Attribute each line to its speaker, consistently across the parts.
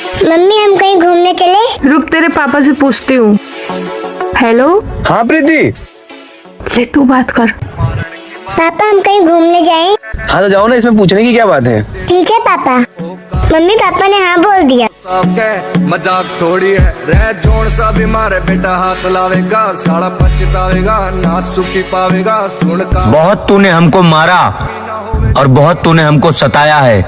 Speaker 1: Mummy हम कहीं घूमने चले?
Speaker 2: रुक तेरे पापा से पूछती हूँ। हेलो।
Speaker 3: हाँ प्रीति।
Speaker 2: ले तू बात कर।
Speaker 1: पापा हम कहीं घूमने जाएं?
Speaker 3: हाँ तो जाओ ना, इसमें पूछने की क्या बात है।
Speaker 1: ठीक है पापा। मम्मी पापा ने हाँ बोल दिया।
Speaker 4: मजाक थोड़ी है, रह जोन सा भी मारे बेटा हाथ लावेगा, साला पछतावेगा ना सुखी पावेगा। सुन का
Speaker 5: बहुत तूने हमको मारा और बहुत तूने हमको सताया है,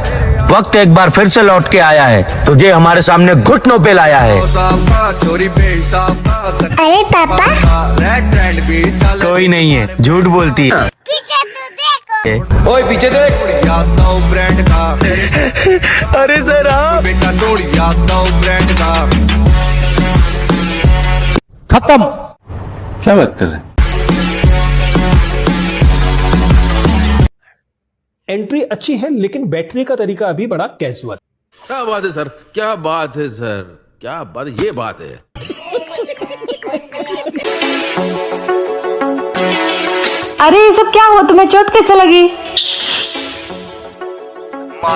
Speaker 5: वक्त एक बार फिर से लौट के आया है, तुझे हमारे सामने घुटनों पे लाया है।
Speaker 4: चोरी बेहिसाब
Speaker 1: अरे पापा
Speaker 4: ट्रेंड भी चल
Speaker 5: कोई नहीं है, झूठ बोलती है।
Speaker 1: पीछे तो देखो।
Speaker 3: ओए पीछे देख।
Speaker 4: याद दो ब्रांड का
Speaker 3: अरे सर आप
Speaker 4: बेटा थोड़ी याद दो ब्रांड का।
Speaker 3: खत्म। क्या बात कर रहे हैं?
Speaker 6: एंट्री अच्छी है लेकिन बैठने का तरीका अभी बड़ा कैजुअल।
Speaker 7: क्या बात है सर, क्या बात है सर, क्या बात, ये बात है।
Speaker 2: अरे ये सब क्या हुआ, तुम्हें चोट कैसे लगी?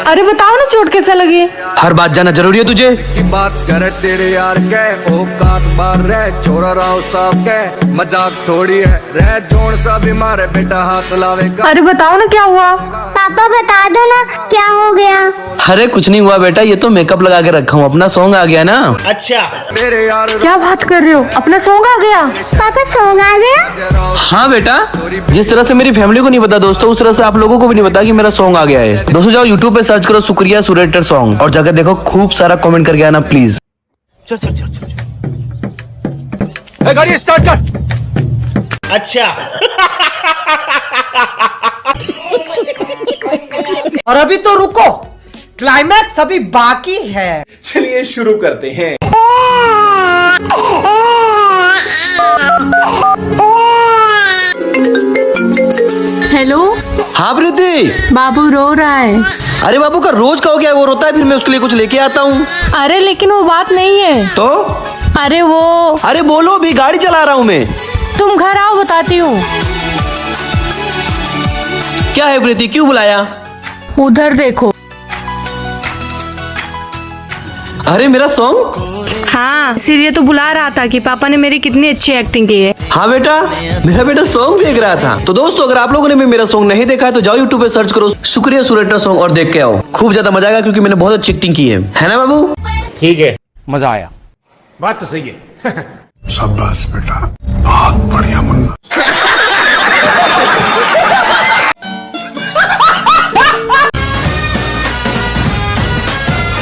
Speaker 2: अरे बताओ ना चोट कैसे लगी?
Speaker 5: हर बात जानना जरूरी है तुझे?
Speaker 4: की बात करे तेरे यार के औकात बार रह, छोरा राव साहब के मजाक थोड़ी है, रह जोन सा भी मारे बेटा हाथ लावेगा।
Speaker 2: अरे बताओ ना क्या हुआ?
Speaker 1: पापा बता दो ना क्या हो गया।
Speaker 5: अरे कुछ नहीं हुआ बेटा, ये तो मेकअप लगा के रखा हूँ, अपना सॉन्ग आ गया ना।
Speaker 4: तेरे यार
Speaker 2: क्या बात कर रहे हो, अपना सॉन्ग आ गया?
Speaker 1: पापा सॉन्ग आ गया?
Speaker 5: हाँ बेटा, जिस तरह से मेरी फैमिली को नहीं पता दोस्तों, उस तरह से आप लोगों को भी नहीं पता कि मेरा सॉन्ग आ गया है। दोस्तों जाओ यूट्यूब पे सर्च करो शुक्रिया सुरेटर सॉन्ग और जाकर देखो, खूब सारा कमेंट करके आना प्लीज।
Speaker 3: गाड़ी स्टार्ट कर।
Speaker 6: अच्छा।
Speaker 8: और अभी तो रुको, क्लाइमैक्स अभी बाकी है।
Speaker 6: चलिए शुरू करते हैं।
Speaker 2: हेलो।
Speaker 5: हाँ प्रीति।
Speaker 2: बाबू रो रहा है।
Speaker 5: अरे बाबू का रोज का हो गया है, वो रोता है फिर मैं उसके लिए कुछ लेके आता हूँ।
Speaker 2: अरे लेकिन वो बात नहीं है।
Speaker 5: तो
Speaker 2: अरे वो,
Speaker 5: अरे बोलो भी, गाड़ी चला रहा हूँ मैं।
Speaker 2: तुम घर आओ बताती हूँ।
Speaker 5: क्या है प्रीति, क्यों बुलाया?
Speaker 2: उधर देखो।
Speaker 5: अरे मेरा सॉन्ग?
Speaker 2: हाँ इसीलिए तो बुला रहा था कि पापा ने मेरी कितनी अच्छी एक्टिंग की है।
Speaker 5: हाँ बेटा, मेरा बेटा सॉन्ग देख रहा था। तो दोस्तों अगर आप लोगों ने भी मेरा सॉन्ग नहीं देखा है तो जाओ यूट्यूब पे सर्च करो शुक्रिया सुरेटर सॉन्ग और देख के आओ, खूब ज्यादा मजा आएगा क्योंकि मैंने बहुत अच्छी एक्टिंग की है ना बाबू?
Speaker 6: ठीक है, मजा आया।
Speaker 7: बात तो सही है।
Speaker 4: शाबाश बेटा, बहुत बढ़िया मुन्ना।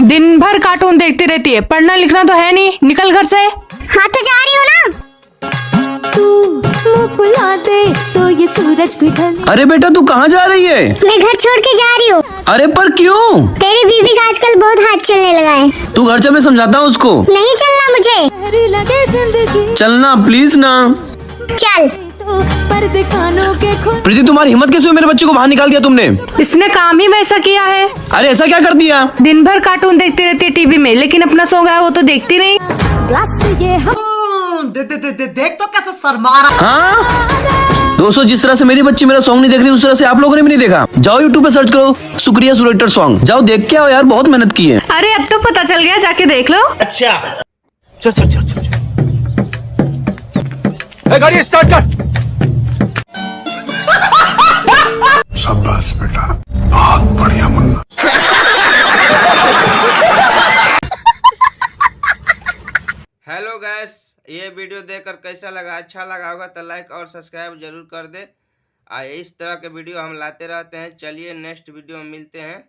Speaker 2: दिन भर कार्टून देखती रहती है, पढ़ना लिखना तो है नहीं, निकल घर से।
Speaker 1: हाँ तो जा रही हो ना।
Speaker 9: तू मुँह फुला दे तो ये सूरज भी ढल।
Speaker 5: अरे बेटा तू कहाँ जा रही है?
Speaker 1: मैं घर छोड़ के जा रही हूँ।
Speaker 5: अरे पर क्यों?
Speaker 1: तेरी बीवी का आजकल बहुत हाथ चलने लगा है।
Speaker 5: तू घर चल, मैं समझाता हूँ उसको।
Speaker 1: नहीं चलना मुझे।
Speaker 9: प्यारी लगे जिंदगी
Speaker 5: चलना प्लीज ना।
Speaker 1: चल।
Speaker 9: तो पर्दे कानों के खुल।
Speaker 5: प्रीति तुम्हारी हिम्मत कैसे हुई, मेरे बच्चे को बाहर निकाल दिया तुमने?
Speaker 2: इसने काम ही वैसा किया है।
Speaker 5: अरे ऐसा क्या कर दिया?
Speaker 2: दिन भर कार्टून देखती रहती है टीवी में, लेकिन अपना सो गया वो तो देखती नहीं।
Speaker 9: ग्लास से ये हम
Speaker 8: देख तो कैसे शर्मा रहा।
Speaker 5: हाँ दोस्तों, जिस तरह से मेरी बच्ची मेरा सॉन्ग नहीं देख रही उस तरह से आप लोगों ने भी नहीं देखा। जाओ यूट्यूब पे सर्च करो शुक्रिया सुरेटर सॉन्ग, जाओ देख के आओ यार, बहुत मेहनत की है।
Speaker 2: अरे अब तो पता चल गया, जाके देख लो।
Speaker 6: अच्छा।
Speaker 3: गाड़ी स्टार्ट कर।
Speaker 4: शाबाश बेटा, बहुत बढ़िया मुन्ना।
Speaker 10: हेलो गैस, ये वीडियो देखकर कैसा लगा? अच्छा लगा होगा तो लाइक और सब्सक्राइब जरूर कर दे। इस तरह के वीडियो हम लाते रहते हैं। चलिए नेक्स्ट वीडियो में मिलते हैं।